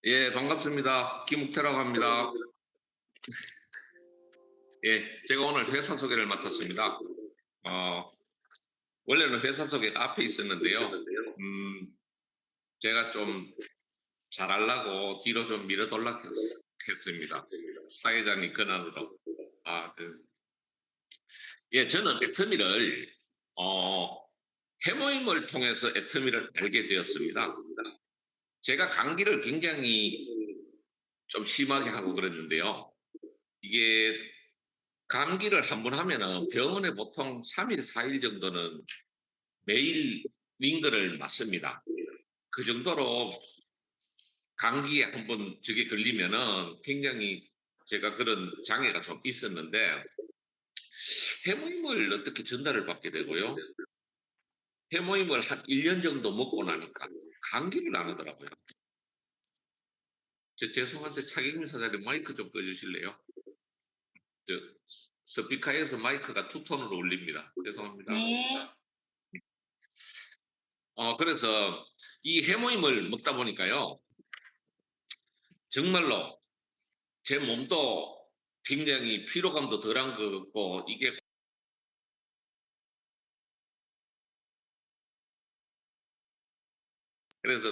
예, 반갑습니다. 김욱태라고 합니다. 예, 제가 오늘 회사 소개를 맡았습니다. 어, 원래는 회사 소개가 앞에 있었는데요. 제가 좀 잘하려고 뒤로 좀 밀어달라고 했습니다. 사회자님 권한으로. 아, 예, 저는 애터미를, 해모임을 통해서 애터미를 알게 되었습니다. 제가 감기를 굉장히 좀 심하게 하고 그랬는데요. 이게 감기를 한 번 하면은 병원에 보통 3일, 4일 정도는 매일 링거를 맞습니다. 그 정도로 감기에 한 번 저게 걸리면은 굉장히 제가 그런 장애가 좀 있었는데 해모임을 어떻게 전달을 받게 되고요. 해모임을 한 1년 정도 먹고 나니까 감기를 안 하더라고요. 죄송한데 차경민 사장님 마이크 좀 꺼주실래요? 저 스피커에서 마이크가 투톤으로 울립니다. 죄송합니다. 네. 그래서 이 해모임을 먹다 보니까요. 정말로 제 몸도 굉장히 피로감도 덜한 것 같고 이게 그래서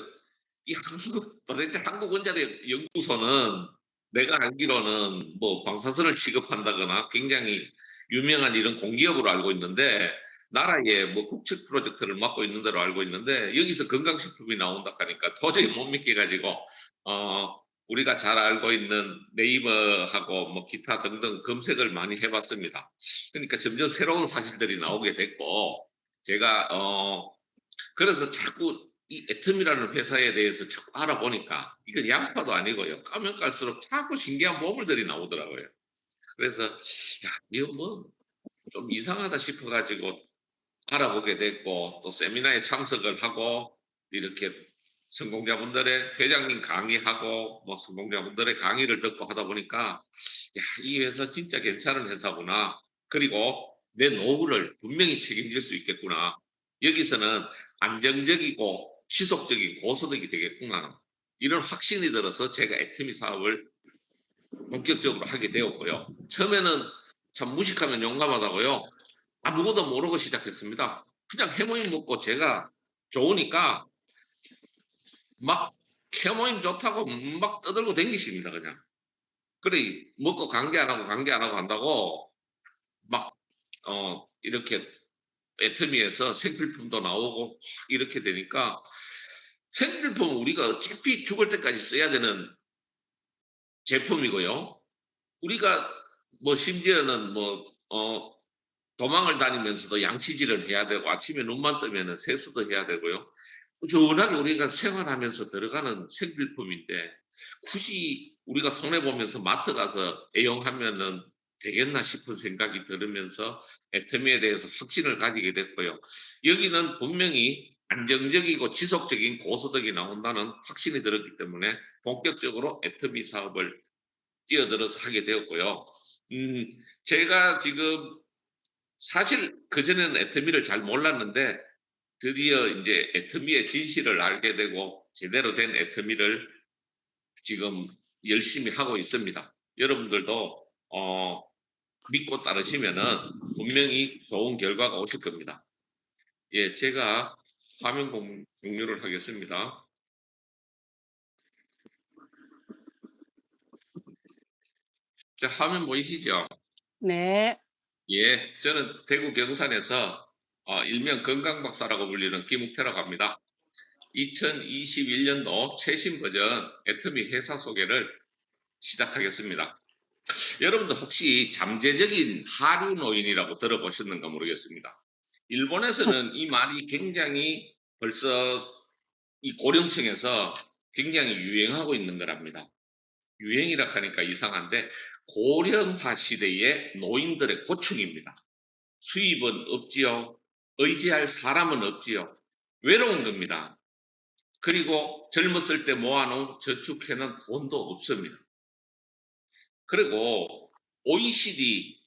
이 한국 도대체 한국원자력 연구소는 내가 알기로는 뭐 방사선을 취급한다거나 굉장히 유명한 이런 공기업으로 알고 있는데 나라의 뭐 국책 프로젝트를 맡고 있는 대로 알고 있는데 여기서 건강식품이 나온다 하니까 도저히 못 믿게 가지고 우리가 잘 알고 있는 네이버하고 뭐 기타 등등 검색을 많이 해봤습니다. 그러니까 점점 새로운 사실들이 나오게 됐고 제가 그래서 자꾸 이 애텀이라는 회사에 대해서 자꾸 알아보니까 이건 양파도 아니고요. 까면 깔수록 자꾸 신기한 보물들이 나오더라고요. 그래서 야, 이거 뭐 좀 이상하다 싶어가지고 알아보게 됐고 또 세미나에 참석을 하고 이렇게 성공자분들의 회장님 강의하고 뭐 성공자분들의 강의를 듣고 하다 보니까 야, 이 회사 진짜 괜찮은 회사구나. 그리고 내 노후를 분명히 책임질 수 있겠구나. 여기서는 안정적이고 지속적인 고소득이 되겠구나. 이런 확신이 들어서 제가 애터미 사업을 본격적으로 하게 되었고요. 처음에는 참 무식하면 용감하다고요. 아무것도 모르고 시작했습니다. 그냥 해모임 먹고 제가 좋으니까 막 해모임 좋다고 막 떠들고 댕기십니다. 그냥. 그래 먹고 관계 안 하고 관계 안 하고 한다고 막 이렇게 애터미에서 생필품도 나오고 이렇게 되니까 생필품은 우리가 어차피 죽을 때까지 써야 되는 제품이고요. 우리가 뭐 심지어는 도망을 다니면서도 양치질을 해야 되고 아침에 눈만 뜨면 세수도 해야 되고요. 꾸준하게 우리가 생활하면서 들어가는 생필품인데 굳이 우리가 손해보면서 마트 가서 애용하면은 되겠나 싶은 생각이 들으면서 애터미에 대해서 확신을 가지게 됐고요. 여기는 분명히 안정적이고 지속적인 고소득이 나온다는 확신이 들었기 때문에 본격적으로 애터미 사업을 뛰어들어서 하게 되었고요. 제가 지금 사실 그전에는 애터미를 잘 몰랐는데 드디어 이제 애터미의 진실을 알게 되고 제대로 된 애터미를 지금 열심히 하고 있습니다. 여러분들도 믿고 따르시면은 분명히 좋은 결과가 오실 겁니다. 예, 제가 화면 공유를 하겠습니다. 자, 화면 보이시죠? 네. 예, 저는 대구 경산에서 일명 건강박사라고 불리는 김욱태라고 합니다. 2021년도 최신 버전 애터미 회사 소개를 시작하겠습니다. 여러분들 혹시 잠재적인 하류 노인이라고 들어보셨는가 모르겠습니다. 일본에서는 이 말이 굉장히 벌써 이 고령층에서 굉장히 유행하고 있는 거랍니다. 유행이라 하니까 이상한데 고령화 시대의 노인들의 고충입니다. 수입은 없지요. 의지할 사람은 없지요. 외로운 겁니다. 그리고 젊었을 때 모아놓은 저축해는 돈도 없습니다. 그리고 OECD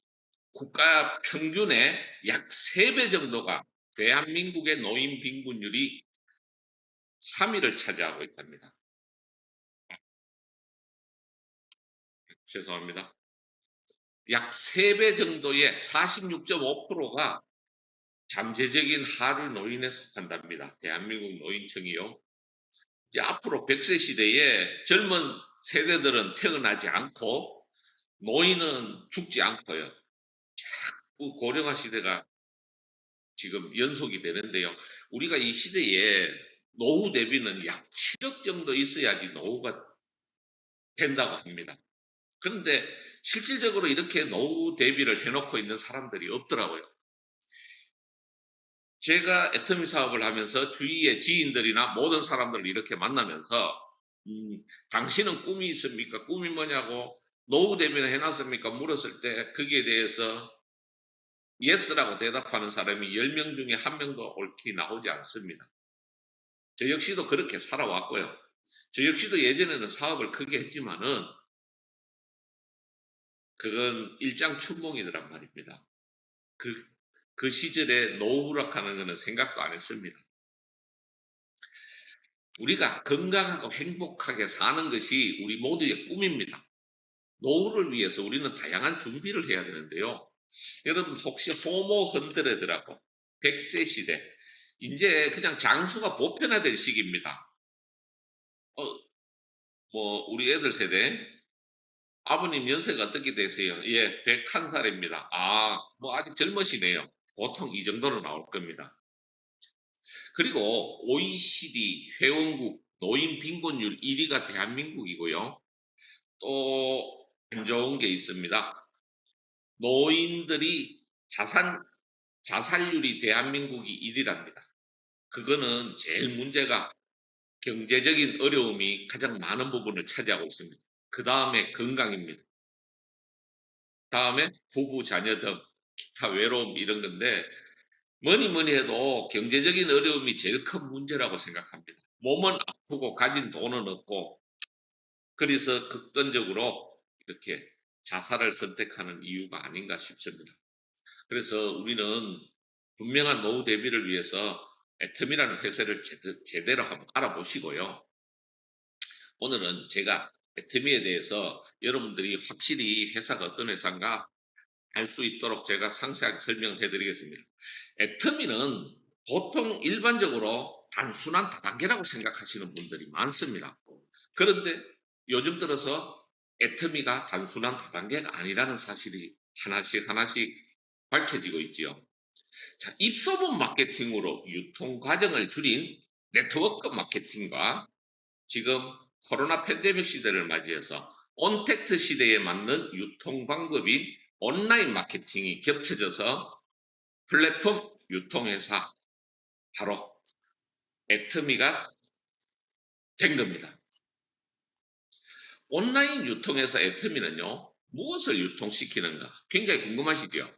국가 평균의 약 3배 정도가 대한민국의 노인 빈곤율이 3위를 차지하고 있답니다. 죄송합니다. 약 3배 정도의 46.5%가 잠재적인 하류 노인에 속한답니다. 대한민국 노인층이요. 이제 앞으로 100세 시대에 젊은 세대들은 태어나지 않고 노인은 죽지 않고요. 자꾸 고령화 시대가 지금 연속이 되는데요. 우리가 이 시대에 노후 대비는 약 7억 정도 있어야지 노후가 된다고 합니다. 그런데 실질적으로 이렇게 노후 대비를 해놓고 있는 사람들이 없더라고요. 제가 애터미 사업을 하면서 주위의 지인들이나 모든 사람들을 이렇게 만나면서 당신은 꿈이 있습니까? 꿈이 뭐냐고 노후 대비는 해놨습니까? 물었을 때 거기에 대해서 예스라고 대답하는 사람이 10명 중에 1명도 옳게 나오지 않습니다. 저 역시도 그렇게 살아왔고요. 저 역시도 예전에는 사업을 크게 했지만은 그건 일장춘몽이더란 말입니다. 그 시절에 노후락하는 것은 생각도 안 했습니다. 우리가 건강하고 행복하게 사는 것이 우리 모두의 꿈입니다. 노후를 위해서 우리는 다양한 준비를 해야 되는데요. 여러분 혹시 호모 헌드레드라고 100세 시대 이제 그냥 장수가 보편화될 시기입니다. 우리 애들 세대 아버님 연세가 어떻게 되세요? 예, 101살입니다. 아직 젊으시네요. 보통 이 정도로 나올 겁니다. 그리고 OECD 회원국 노인 빈곤율 1위가 대한민국이고요. 또 안 좋은 게 있습니다. 노인들이 자살률이 대한민국이 1위랍니다. 그거는 제일 문제가 경제적인 어려움이 가장 많은 부분을 차지하고 있습니다. 그 다음에 건강입니다. 다음에 부부, 자녀 등 기타 외로움 이런 건데 뭐니 해도 경제적인 어려움이 제일 큰 문제라고 생각합니다. 몸은 아프고 가진 돈은 없고 그래서 극단적으로 이렇게 자살을 선택하는 이유가 아닌가 싶습니다. 그래서 우리는 분명한 노후 대비를 위해서 애텀이라는 회사를 제대로 한번 알아보시고요. 오늘은 제가 애터미에 대해서 여러분들이 확실히 회사가 어떤 회사인가 알 수 있도록 제가 상세하게 설명을 해드리겠습니다. 애터미는 보통 일반적으로 단순한 다단계라고 생각하시는 분들이 많습니다. 그런데 요즘 들어서 애터미가 단순한 다단계가 아니라는 사실이 하나씩 밝혀지고 있지요. 자, 입소문 마케팅으로 유통 과정을 줄인 네트워크 마케팅과 지금 코로나 팬데믹 시대를 맞이해서 온택트 시대에 맞는 유통 방법인 온라인 마케팅이 겹쳐져서 플랫폼 유통회사 바로 애터미가 된 겁니다. 온라인 유통회사 애터미는요, 무엇을 유통시키는가 굉장히 궁금하시죠?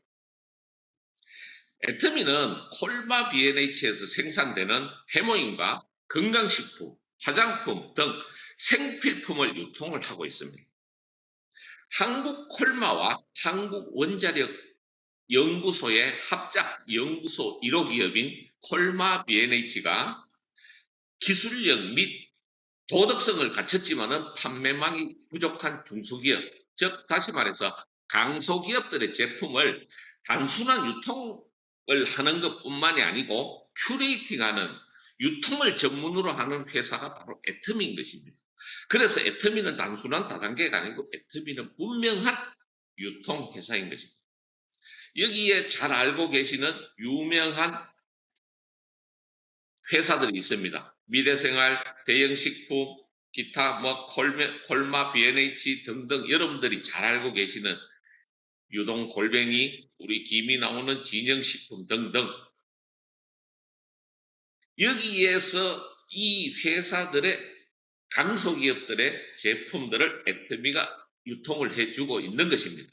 애터미는 콜마 B&H에서 생산되는 해모임과 건강식품, 화장품 등 생필품을 유통을 하고 있습니다. 한국 콜마와 한국 원자력 연구소의 합작 연구소 1호 기업인 콜마 B&H가 기술력 및 도덕성을 갖췄지만은 판매망이 부족한 중소기업, 즉 다시 말해서 강소기업들의 제품을 단순한 유통을 하는 것뿐만이 아니고 큐레이팅하는 유통을 전문으로 하는 회사가 바로 애터미인 것입니다. 그래서 애터미는 단순한 다단계가 아니고 애터미는 분명한 유통회사인 것입니다. 여기에 잘 알고 계시는 유명한 회사들이 있습니다. 미래생활, 대영식품, 기타 콜마, B&H 등등 여러분들이 잘 알고 계시는 유동골뱅이, 우리 김이 나오는 진영식품 등등 여기에서 이 회사들의 강소기업들의 제품들을 애터미가 유통을 해주고 있는 것입니다.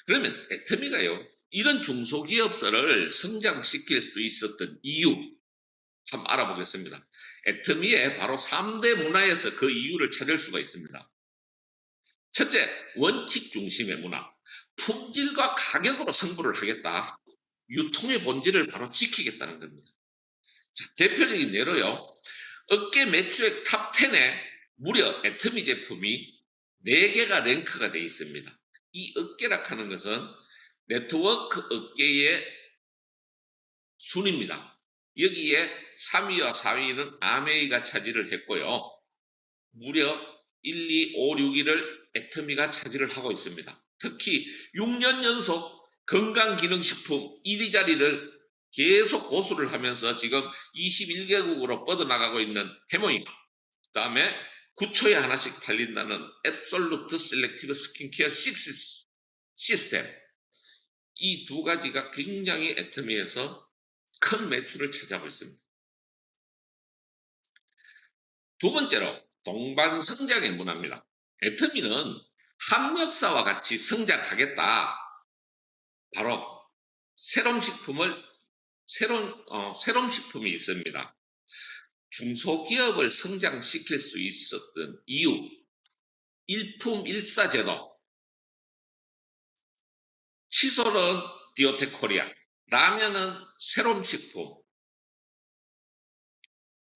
그러면 애터미가요, 이런 중소기업들을 성장시킬 수 있었던 이유 한번 알아보겠습니다. 애터미의 바로 3대 문화에서 그 이유를 찾을 수가 있습니다. 첫째, 원칙 중심의 문화. 품질과 가격으로 승부를 하겠다. 유통의 본질을 바로 지키겠다는 겁니다. 자, 대표적인 예로요. 업계 매출액 탑 10에 무려 애터미 제품이 4개가 랭크가 되어 있습니다. 이 업계락 하는 것은 네트워크 업계의 순입니다. 여기에 3위와 4위는 아메이가 차지를 했고요. 무려 1, 2, 5, 6위를 애터미가 차지를 하고 있습니다. 특히 6년 연속 건강기능식품 1위 자리를 계속 고수를 하면서 지금 21개국으로 뻗어나가고 있는 해모임, 그 다음에 9초에 하나씩 팔린다는 Absolute Selective Skincare 시스템, 이 두 가지가 굉장히 애터미에서 큰 매출을 차지하고 있습니다. 두 번째로 동반성장의 문화입니다. 애터미는 합력사와 같이 성장하겠다. 바로 새로운 식품이 있습니다. 중소기업을 성장시킬 수 있었던 이유, 일품일사 제도, 칫솔은 디오텍코리아, 라면은 새로운 식품,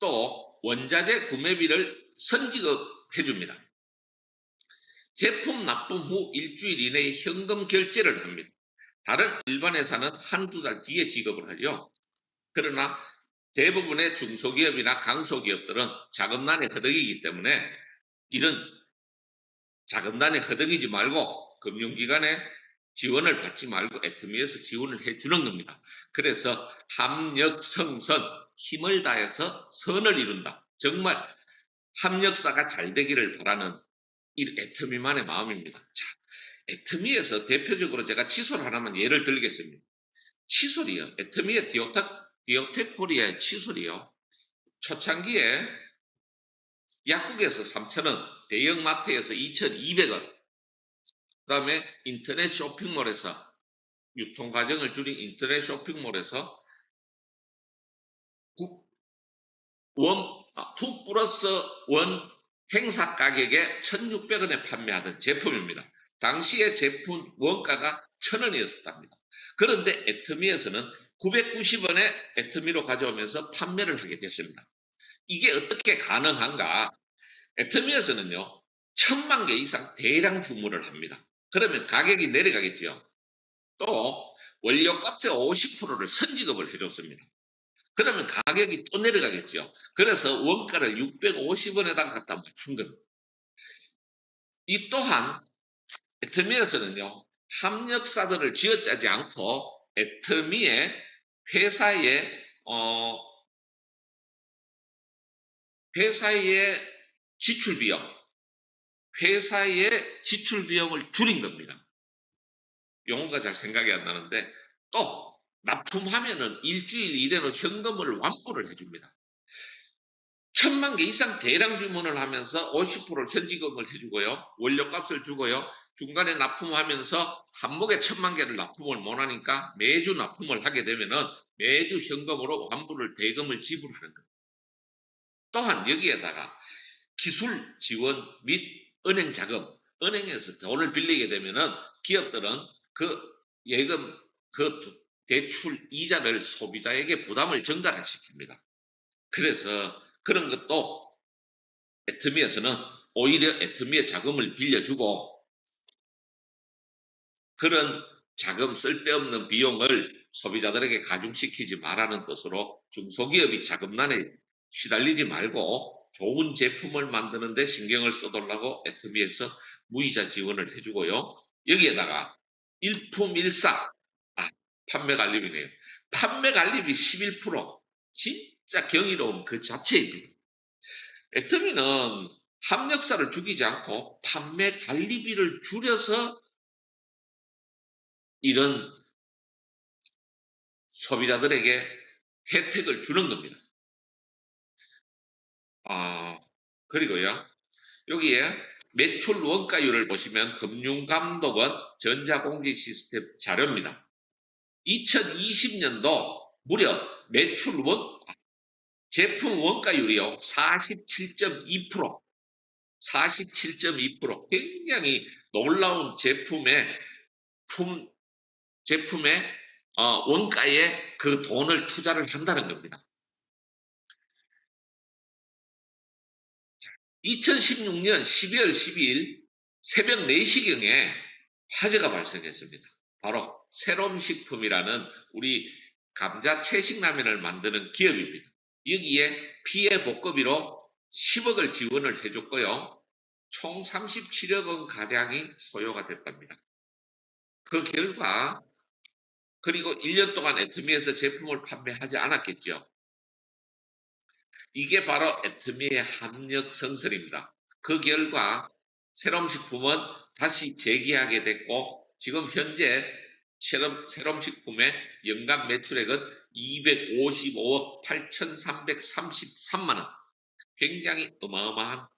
또 원자재 구매비를 선지급해 줍니다. 제품 납품 후 일주일 이내에 현금 결제를 합니다. 다른 일반 회사는 한두 달 뒤에 지급을 하죠. 그러나 대부분의 중소기업이나 강소기업들은 자금난에 허덕이기 때문에 이런 자금난에 허덕이지 말고 금융기관에 지원을 받지 말고 애터미에서 지원을 해주는 겁니다. 그래서 합력성선, 힘을 다해서 선을 이룬다. 정말 합력사가 잘 되기를 바라는 이 애터미만의 마음입니다. 자, 애터미에서 대표적으로 제가 칫솔 하나만 예를 들겠습니다. 칫솔이요. 애터미의 디오텍코리아의 칫솔이요. 초창기에 약국에서 3,000원, 대형마트에서 2,200원, 그 다음에 인터넷 쇼핑몰에서 유통과정을 줄인 인터넷 쇼핑몰에서 2 플러스 1 행사 가격에 1,600원에 판매하던 제품입니다. 당시에 제품 원가가 1,000원이었답니다. 그런데 애터미에서는 990원에 애터미로 가져오면서 판매를 하게 됐습니다. 이게 어떻게 가능한가? 애터미에서는요, 1,000만 개 이상 대량 주문을 합니다. 그러면 가격이 내려가겠죠. 또 원료값의 50%를 선지급을 해줬습니다. 그러면 가격이 또 내려가겠죠. 그래서 원가를 650원에다 갖다 맞춘 겁니다. 이 또한 애터미에서는요, 합력사들을 쥐어짜지 않고 애터미의 회사의 지출 비용을 줄인 겁니다. 용어가 잘 생각이 안 나는데, 또 납품하면은 일주일 이내로 현금을 완부를 해줍니다. 1,000만 개 이상 대량 주문을 하면서 50%를 현지금을 해주고요. 원료값을 주고요. 중간에 납품하면서 한목에 1,000만 개를 납품을 못하니까 매주 납품을 하게 되면은 매주 현금으로 완부를 대금을 지불하는 겁니다. 또한 여기에다가 기술 지원 및 은행 자금, 은행에서 돈을 빌리게 되면은 기업들은 그 예금, 그 대출 이자를 소비자에게 부담을 전가를 시킵니다. 그래서 그런 것도 애터미에서는 오히려 애터미의 자금을 빌려주고 그런 자금 쓸데없는 비용을 소비자들에게 가중시키지 말라는 뜻으로 중소기업이 자금난에 시달리지 말고 좋은 제품을 만드는 데 신경을 써달라고 애터미에서 무이자 지원을 해주고요. 여기에다가 일품일사, 판매 관리비네요. 판매 관리비 11%, 진짜 경이로운 그 자체입니다. 애터미는 합력사를 죽이지 않고 판매 관리비를 줄여서 이런 소비자들에게 혜택을 주는 겁니다. 그리고요, 여기에 매출 원가율을 보시면 금융감독원 전자공지시스템 자료입니다. 2020년도 무려 제품 원가율이요 47.2%, 47.2%, 굉장히 놀라운 제품의 원가에 그 돈을 투자를 한다는 겁니다. 2016년 12월 12일 새벽 4시경에 화재가 발생했습니다. 바로 새롬식품이라는 우리 감자 채식라면을 만드는 기업입니다. 여기에 피해 복구비로 10억을 지원을 해줬고요. 총 37억 원 가량이 소요가 됐답니다. 그 결과 그리고 1년 동안 애터미에서 제품을 판매하지 않았겠죠. 이게 바로 애터미의 합력 성설입니다. 그 결과 새롬식품은 다시 재기하게 됐고 지금 현재 새롬식품의 연간 매출액은 255억 8,333만 원. 굉장히 어마어마한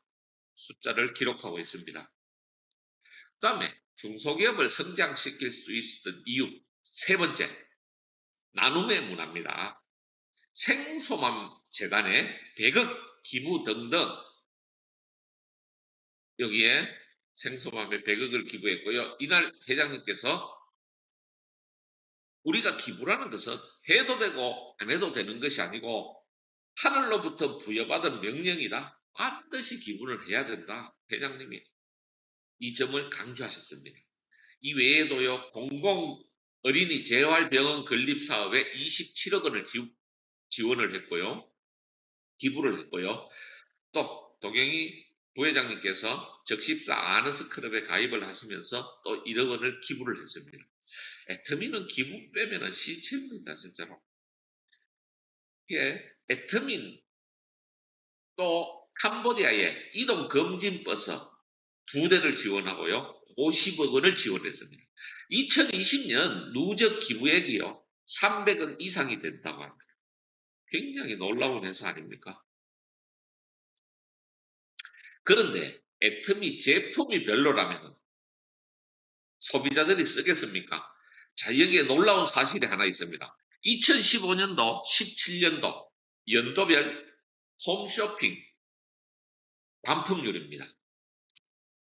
숫자를 기록하고 있습니다. 그 다음에 중소기업을 성장시킬 수 있었던 이유 세 번째, 나눔의 문화입니다. 생소맘 재단에 100억 기부 등등 여기에 생소맘에 100억을 기부했고요. 이날 회장님께서 우리가 기부라는 것은 해도 되고 안 해도 되는 것이 아니고 하늘로부터 부여받은 명령이다. 반드시 기부를 해야 된다. 회장님이 이 점을 강조하셨습니다. 이 외에도요. 공공 어린이 재활병원 건립 사업에 27억 원을 지원을 했고요. 기부를 했고요. 또 도경이 부회장님께서 적십사 아너스 클럽에 가입을 하시면서 또 1억 원을 기부를 했습니다. 애터미는 기부 빼면은 시체입니다. 진짜로. 이게 애터민 또 캄보디아에 이동 검진 버스 2대를 지원하고요. 50억 원을 지원했습니다. 2020년 누적 기부액이요. 300억 이상이 된다고 합니다. 굉장히 놀라운 회사 아닙니까? 그런데 애터미 제품이 별로라면 소비자들이 쓰겠습니까? 자, 여기에 놀라운 사실이 하나 있습니다. 2015년도, 17년도 연도별 홈쇼핑 반품률입니다.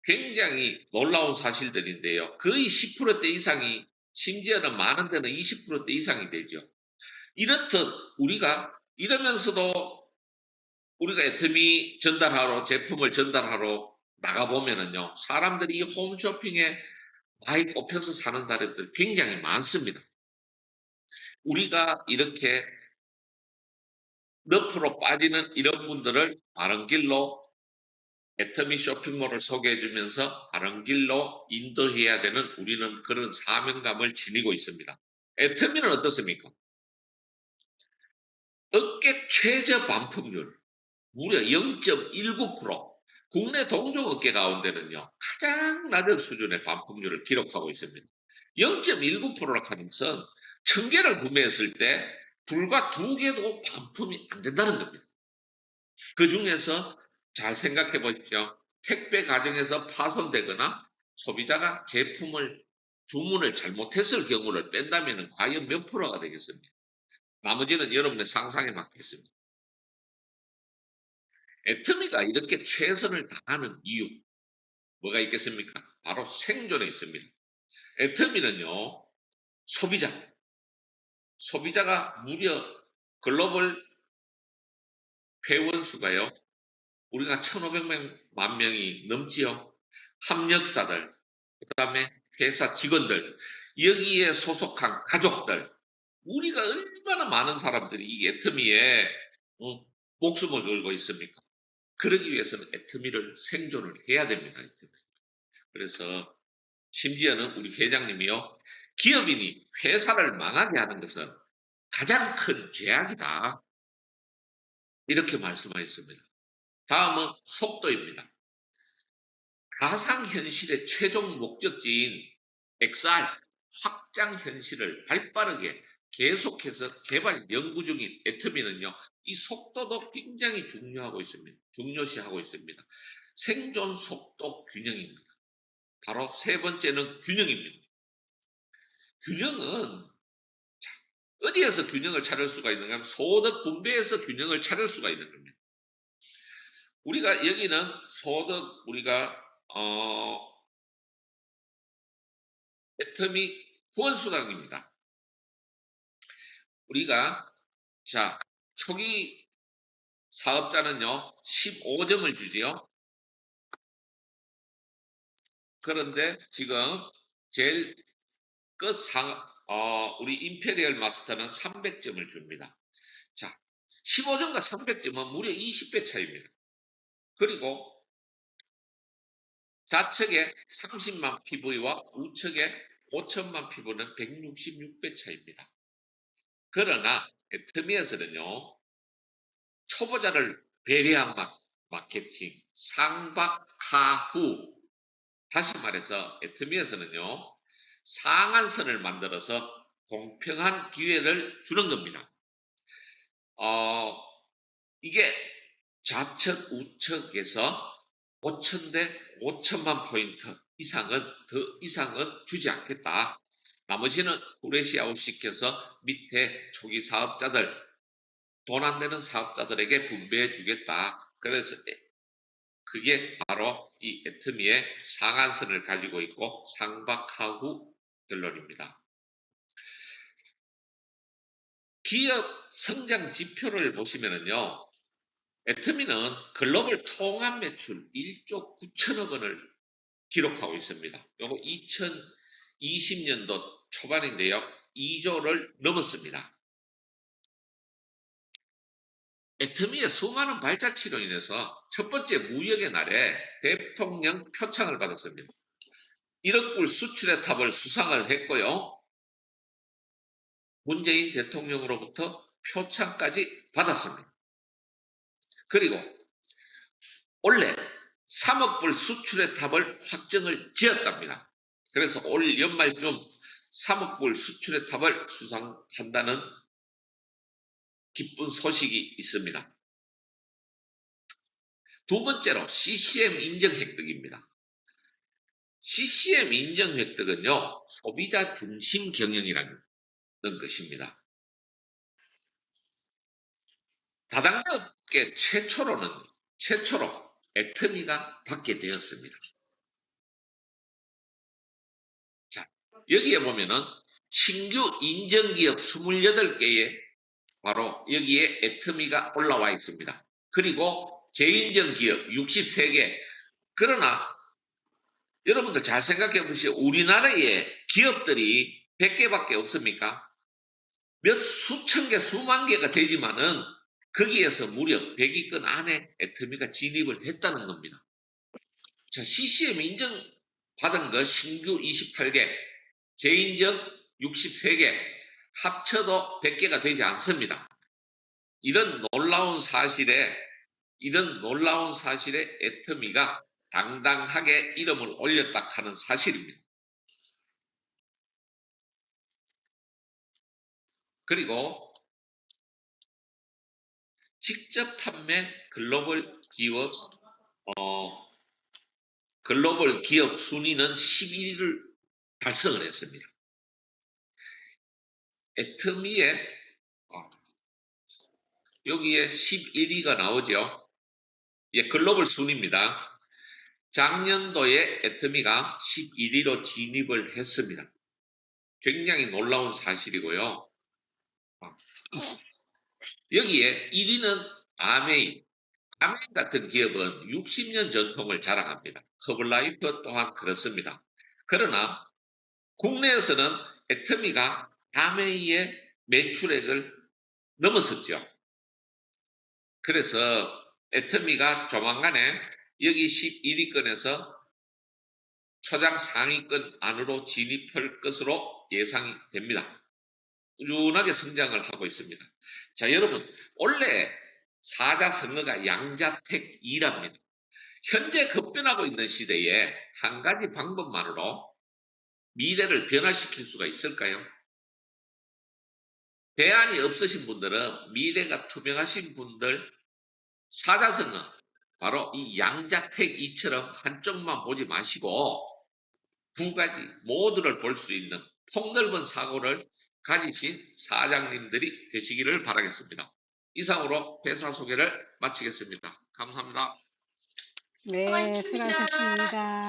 굉장히 놀라운 사실들인데요. 거의 10%대 이상이 심지어는 많은 데는 20%대 이상이 되죠. 이렇듯 우리가 이러면서도 우리가 애터미 전달하러 제품을 전달하러 나가보면은요. 사람들이 이 홈쇼핑에 많이 꼽혀서 사는 사람들 굉장히 많습니다. 우리가 이렇게 늪으로 빠지는 이런 분들을 바른 길로 애터미 쇼핑몰을 소개해주면서 바른 길로 인도해야 되는 우리는 그런 사명감을 지니고 있습니다. 애터미는 어떻습니까? 업계 최저 반품률 무려 0.19%. 국내 동종업계 가운데는요. 가장 낮은 수준의 반품률을 기록하고 있습니다. 0.19%라 하는 것은 1000개를 구매했을 때 불과 2개도 반품이 안 된다는 겁니다. 그 중에서 잘 생각해 보십시오. 택배 과정에서 파손되거나 소비자가 제품을 주문을 잘못했을 경우를 뺀다면 과연 몇 프로가 되겠습니까? 나머지는 여러분의 상상에 맡기겠습니다. 애터미가 이렇게 최선을 다하는 이유 뭐가 있겠습니까? 바로 생존에 있습니다. 애터미는요. 소비자가 무려 글로벌 회원 수가요. 우리가 1,500만 명이 넘지요. 협력사들, 그 다음에 회사 직원들, 여기에 소속한 가족들, 우리가 얼마나 많은 사람들이 이 애터미에 목숨을 걸고 있습니까? 그러기 위해서는 애터미를 생존을 해야 됩니다. 애터미. 그래서 심지어는 우리 회장님이요. 기업인이 회사를 망하게 하는 것은 가장 큰 죄악이다. 이렇게 말씀하셨습니다. 다음은 속도입니다. 가상현실의 최종 목적지인 XR 확장 현실을 발빠르게 계속해서 개발 연구 중인 애터미는요. 이 속도도 굉장히 중요시하고 있습니다. 생존 속도 균형입니다. 바로 세 번째는 균형입니다. 균형은 어디에서 균형을 찾을 수가 있는가 하면 소득 분배에서 균형을 찾을 수가 있는 겁니다. 우리가 여기는 소득 우리가 애터미 후원수당입니다. 우리가 자 초기 사업자는요 15점을 주지요. 그런데 지금 제일 우리 임페리얼 마스터는 300점을 줍니다. 자, 15점과 300점은 무려 20배 차이입니다. 그리고 좌측에 30만 PV와 우측에 5천만 PV는 166배 차이입니다. 그러나 애터미에서는요, 초보자를 배려한 마케팅, 상박하후, 다시 말해서 애터미에서는요, 상한선을 만들어서 공평한 기회를 주는 겁니다. 이게 좌측, 우측에서 5천 대 5천만 포인트 이상은 주지 않겠다. 나머지는 후레시아웃 시켜서 밑에 초기 사업자들, 돈 안 되는 사업자들에게 분배해 주겠다. 그래서 그게 바로 이 애터미의 상한선을 가지고 있고 상박하후 결론입니다. 기업 성장 지표를 보시면은요, 애터미는 글로벌 통합 매출 1조 9천억 원을 기록하고 있습니다. 요거 2020년도 초반인데요, 2조를 넘었습니다. 애터미의 수많은 발자취로 인해서 첫 번째 무역의 날에 대통령 표창을 받았습니다. 1억 불 수출의 탑을 수상을 했고요. 문재인 대통령으로부터 표창까지 받았습니다. 그리고 원래 3억 불 수출의 탑을 확정을 지었답니다. 그래서 올 연말쯤 3억 불 수출의 탑을 수상한다는 기쁜 소식이 있습니다. 두 번째로 CCM 인정 획득입니다. CCM 인정 획득은요, 소비자 중심 경영이라는 것입니다. 다단계 업계 최초로 애터미가 받게 되었습니다. 자, 여기에 보면은 신규 인정기업 28개에 바로 여기에 애터미가 올라와 있습니다. 그리고 재인정 기업 63개. 그러나 여러분들 잘 생각해 보시오. 우리나라에 기업들이 100개밖에 없습니까? 몇 수천 개, 수만 개가 되지만은 거기에서 무려 100위권 안에 애터미가 진입을 했다는 겁니다. 자, CCM 인정 받은 거 신규 28개, 재인정 63개, 합쳐도 100개가 되지 않습니다. 이런 놀라운 사실에 애터미가 당당하게 이름을 올렸다 하는 사실입니다. 그리고 직접 판매 글로벌 기업 순위는 11위를 달성을 했습니다. 애터미에 여기에 11위가 나오죠. 예, 글로벌 순위입니다. 작년도에 애터미가 11위로 진입을 했습니다. 굉장히 놀라운 사실이고요. 여기에 1위는 아메이 같은 기업은 60년 전통을 자랑합니다. 허블라이프 또한 그렇습니다. 그러나 국내에서는 애터미가 아메이의 매출액을 넘었었죠. 그래서 애터미가 조만간에 여기 11위권에서 초장 상위권 안으로 진입할 것으로 예상이 됩니다. 꾸준하게 성장을 하고 있습니다. 자, 여러분, 원래 사자성어가 양자택일합니다. 현재 급변하고 있는 시대에 한 가지 방법만으로 미래를 변화시킬 수가 있을까요? 대안이 없으신 분들은, 미래가 투명하신 분들, 사자성어, 바로 이 양자택이처럼 한쪽만 보지 마시고 두 가지 모두를 볼 수 있는 폭넓은 사고를 가지신 사장님들이 되시기를 바라겠습니다. 이상으로 회사 소개를 마치겠습니다. 감사합니다. 네, 수고하셨습니다.